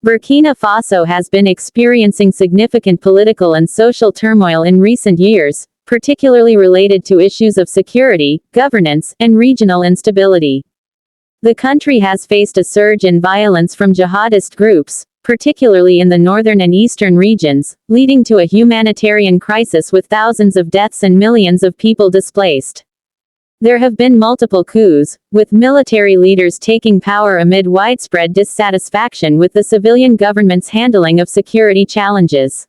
Burkina Faso has been experiencing significant political and social turmoil in recent years, particularly related to issues of security, governance, and regional instability. The country has faced a surge in violence from jihadist groups, particularly in the northern and eastern regions, leading to a humanitarian crisis with thousands of deaths and millions of people displaced. There have been multiple coups, with military leaders taking power amid widespread dissatisfaction with the civilian government's handling of security challenges.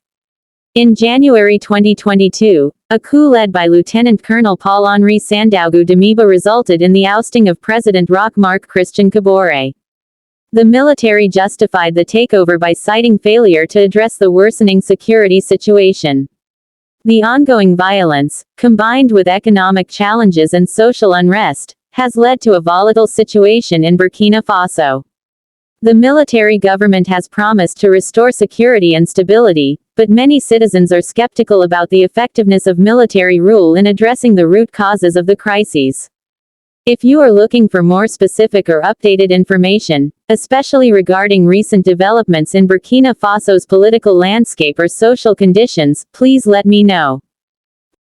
In January 2022, a coup led by Lieutenant Colonel Paul-Henri Sandaogo Damiba resulted in the ousting of President Roch-Marc Christian Kabore. The military justified the takeover by citing failure to address the worsening security situation. The ongoing violence, combined with economic challenges and social unrest, has led to a volatile situation in Burkina Faso. The military government has promised to restore security and stability, but many citizens are skeptical about the effectiveness of military rule in addressing the root causes of the crises. If you are looking for more specific or updated information, especially regarding recent developments in Burkina Faso's political landscape or social conditions, please let me know.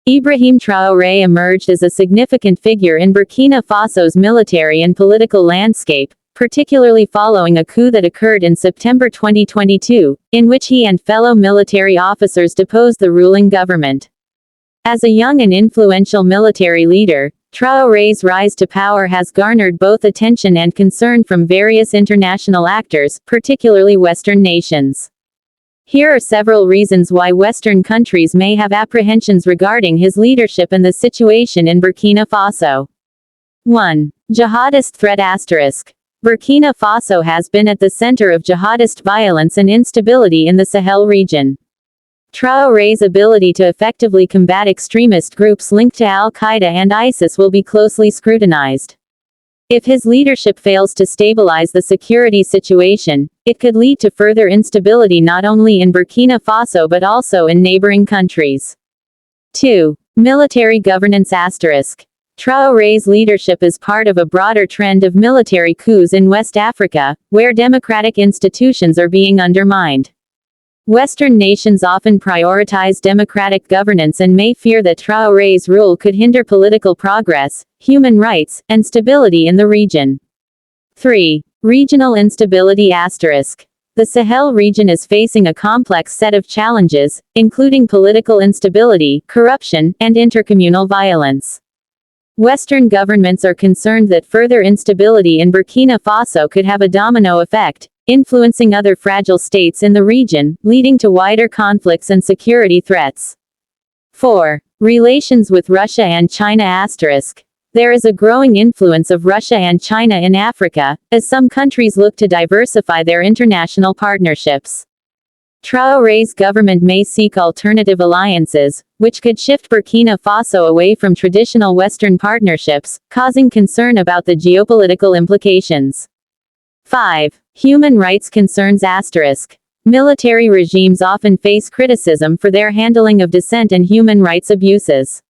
Ibrahim Traore emerged as a significant figure in Burkina Faso's military and political landscape, particularly following a coup that occurred in September 2022, in which he and fellow military officers deposed the ruling government. As a young and influential military leader, Traore's rise to power has garnered both attention and concern from various international actors, particularly Western nations. Here are several reasons why Western countries may have apprehensions regarding his leadership and the situation in Burkina Faso. 1. Jihadist threat *. Burkina Faso has been at the center of jihadist violence and instability in the Sahel region. Traore's ability to effectively combat extremist groups linked to al-Qaeda and ISIS will be closely scrutinized. If his leadership fails to stabilize the security situation, it could lead to further instability not only in Burkina Faso but also in neighboring countries. 2. Military governance *. Traore's leadership is part of a broader trend of military coups in West Africa, where democratic institutions are being undermined. Western nations often prioritize democratic governance and may fear that Traore's rule could hinder political progress, human rights, and stability in the region. 3. Regional instability *. The Sahel region is facing a complex set of challenges, including political instability, corruption, and intercommunal violence. Western governments are concerned that further instability in Burkina Faso could have a domino effect, influencing other fragile states in the region, leading to wider conflicts and security threats. 4. Relations with Russia and China *. There is a growing influence of Russia and China in Africa, as some countries look to diversify their international partnerships. Traore's government may seek alternative alliances, which could shift Burkina Faso away from traditional Western partnerships, causing concern about the geopolitical implications. 5. Human rights concerns *. Military regimes often face criticism for their handling of dissent and human rights abuses.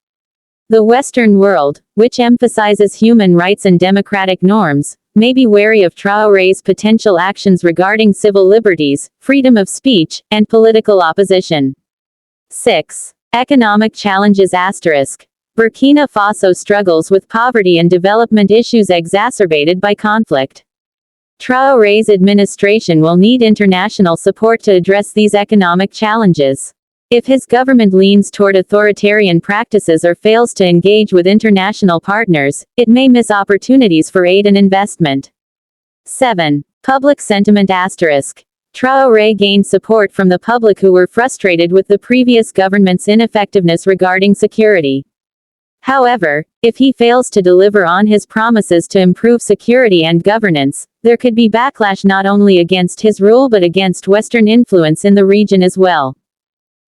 The Western world, which emphasizes human rights and democratic norms, may be wary of Traore's potential actions regarding civil liberties, freedom of speech, and political opposition. 6. Economic challenges *. Burkina Faso struggles with poverty and development issues exacerbated by conflict. Traore's administration will need international support to address these economic challenges. If his government leans toward authoritarian practices or fails to engage with international partners, it may miss opportunities for aid and investment. 7. Public sentiment *. Traore gained support from the public who were frustrated with the previous government's ineffectiveness regarding security. However, if he fails to deliver on his promises to improve security and governance, there could be backlash not only against his rule but against Western influence in the region as well.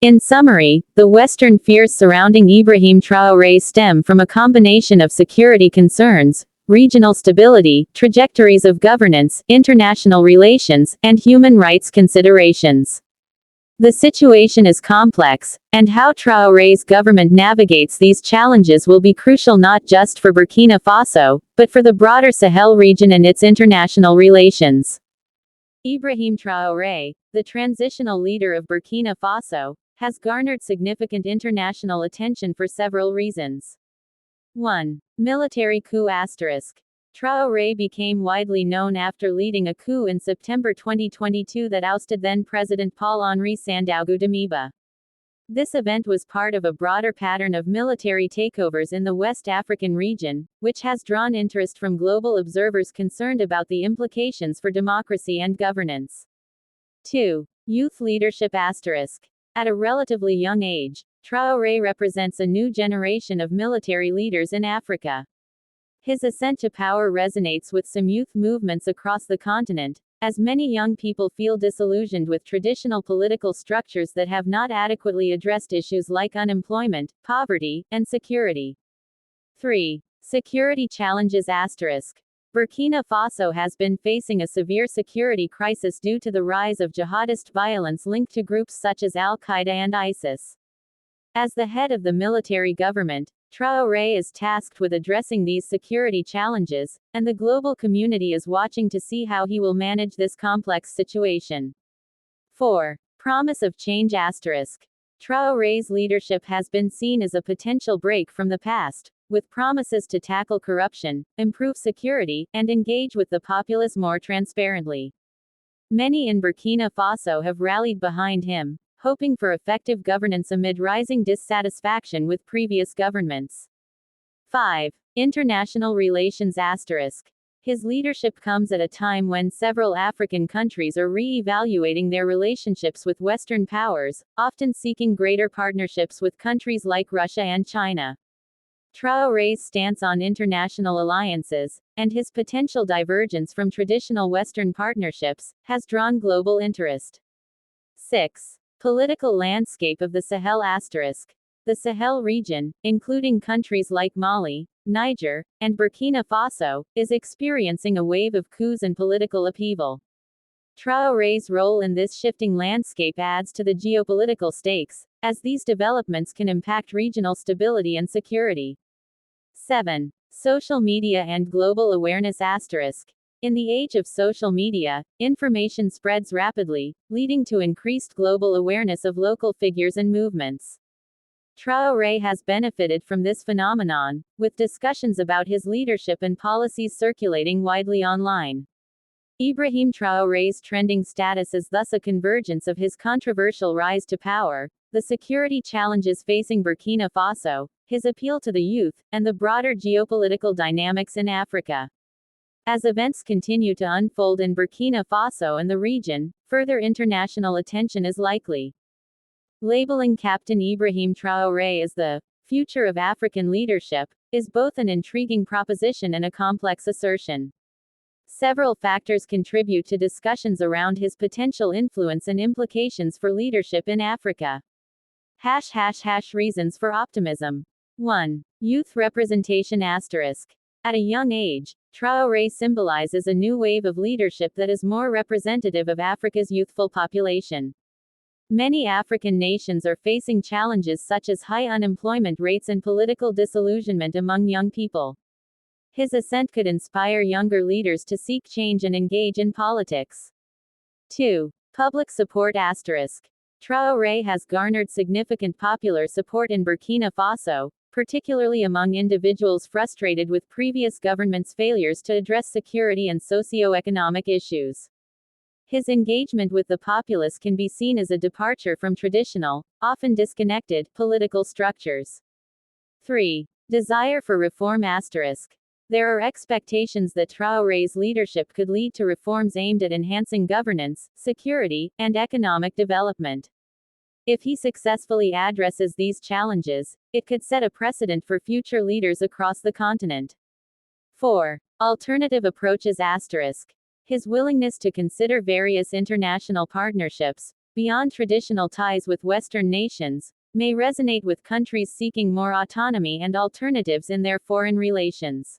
In summary, the Western fears surrounding Ibrahim Traore stem from a combination of security concerns, regional stability, trajectories of governance, international relations, and human rights considerations. The situation is complex, and how Traore's government navigates these challenges will be crucial not just for Burkina Faso, but for the broader Sahel region and its international relations. Ibrahim Traore, the transitional leader of Burkina Faso, has garnered significant international attention for several reasons. 1. Military coup asterisk. Traore became widely known after leading a coup in September 2022 that ousted then-President Paul-Henri Sandaogo Damiba. This event was part of a broader pattern of military takeovers in the West African region, which has drawn interest from global observers concerned about the implications for democracy and governance. 2. Youth leadership asterisk. At a relatively young age, Traore represents a new generation of military leaders in Africa. His ascent to power resonates with some youth movements across the continent, as many young people feel disillusioned with traditional political structures that have not adequately addressed issues like unemployment, poverty, and security. 3. Security challenges asterisk. Burkina Faso has been facing a severe security crisis due to the rise of jihadist violence linked to groups such as Al-Qaeda and ISIS. As the head of the military government, Traore is tasked with addressing these security challenges, and the global community is watching to see how he will manage this complex situation. 4. Promise of change asterisk. Traore's leadership has been seen as a potential break from the past, with promises to tackle corruption, improve security, and engage with the populace more transparently. Many in Burkina Faso have rallied behind him, hoping for effective governance amid rising dissatisfaction with previous governments. 5. International relations asterisk. His leadership comes at a time when several African countries are re-evaluating their relationships with Western powers, often seeking greater partnerships with countries like Russia and China. Traore's stance on international alliances, and his potential divergence from traditional Western partnerships, has drawn global interest. 6. Political landscape of the Sahel asterisk. The Sahel region, including countries like Mali, Niger, and Burkina Faso, is experiencing a wave of coups and political upheaval. Traore's role in this shifting landscape adds to the geopolitical stakes, as these developments can impact regional stability and security. 7. Social media and global awareness asterisk. In the age of social media, information spreads rapidly, leading to increased global awareness of local figures and movements. Traore has benefited from this phenomenon, with discussions about his leadership and policies circulating widely online. Ibrahim Traore's trending status is thus a convergence of his controversial rise to power, the security challenges facing Burkina Faso, his appeal to the youth, and the broader geopolitical dynamics in Africa. As events continue to unfold in Burkina Faso and the region, further international attention is likely. Labeling Captain Ibrahim Traore as the future of African leadership is both an intriguing proposition and a complex assertion. Several factors contribute to discussions around his potential influence and implications for leadership in Africa. Reasons for optimism. 1. Youth representation asterisk. At a young age, Traore symbolizes a new wave of leadership that is more representative of Africa's youthful population. Many African nations are facing challenges such as high unemployment rates and political disillusionment among young people. His ascent could inspire younger leaders to seek change and engage in politics. 2. Public support asterisk. Traore has garnered significant popular support in Burkina Faso, particularly among individuals frustrated with previous governments' failures to address security and socio-economic issues. His engagement with the populace can be seen as a departure from traditional, often disconnected, political structures. 3. Desire for reform asterisk. There are expectations that Traore's leadership could lead to reforms aimed at enhancing governance, security, and economic development. If he successfully addresses these challenges, it could set a precedent for future leaders across the continent. 4. Alternative approaches asterisk. His willingness to consider various international partnerships, beyond traditional ties with Western nations, may resonate with countries seeking more autonomy and alternatives in their foreign relations.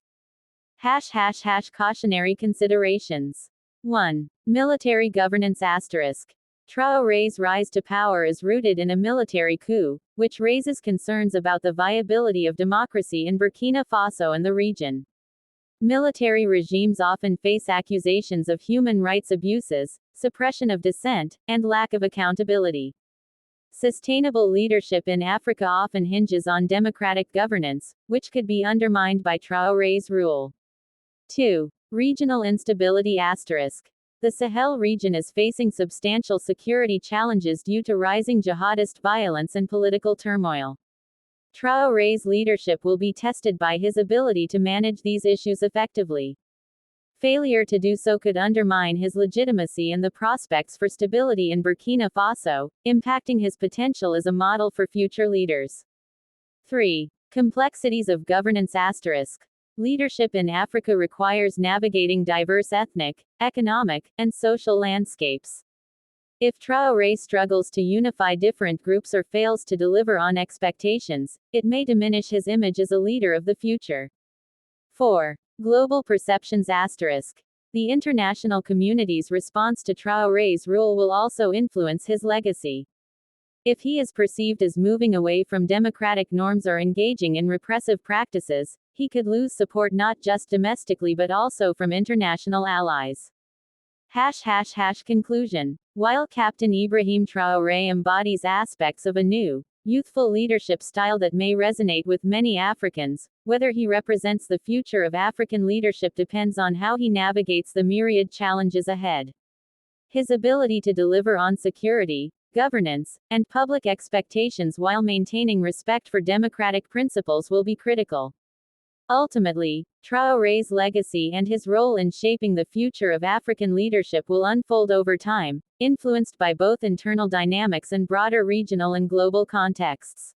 Cautionary considerations. 1. Military governance asterisk. Traore's rise to power is rooted in a military coup, which raises concerns about the viability of democracy in Burkina Faso and the region. Military regimes often face accusations of human rights abuses, suppression of dissent, and lack of accountability. Sustainable leadership in Africa often hinges on democratic governance, which could be undermined by Traore's rule. 2. Regional instability *. The Sahel region is facing substantial security challenges due to rising jihadist violence and political turmoil. Traore's leadership will be tested by his ability to manage these issues effectively. Failure to do so could undermine his legitimacy and the prospects for stability in Burkina Faso, impacting his potential as a model for future leaders. 3. Complexities of governance *. Leadership in Africa requires navigating diverse ethnic, economic, and social landscapes. If Traore struggles to unify different groups or fails to deliver on expectations, it may diminish his image as a leader of the future. 4. Global perceptions *. The international community's response to Traore's rule will also influence his legacy. If he is perceived as moving away from democratic norms or engaging in repressive practices, he could lose support not just domestically but also from international allies. Conclusion. While Captain Ibrahim Traore embodies aspects of a new, youthful leadership style that may resonate with many Africans, whether he represents the future of African leadership depends on how he navigates the myriad challenges ahead. His ability to deliver on security, governance, and public expectations while maintaining respect for democratic principles will be critical. Ultimately, Traore's legacy and his role in shaping the future of African leadership will unfold over time, influenced by both internal dynamics and broader regional and global contexts.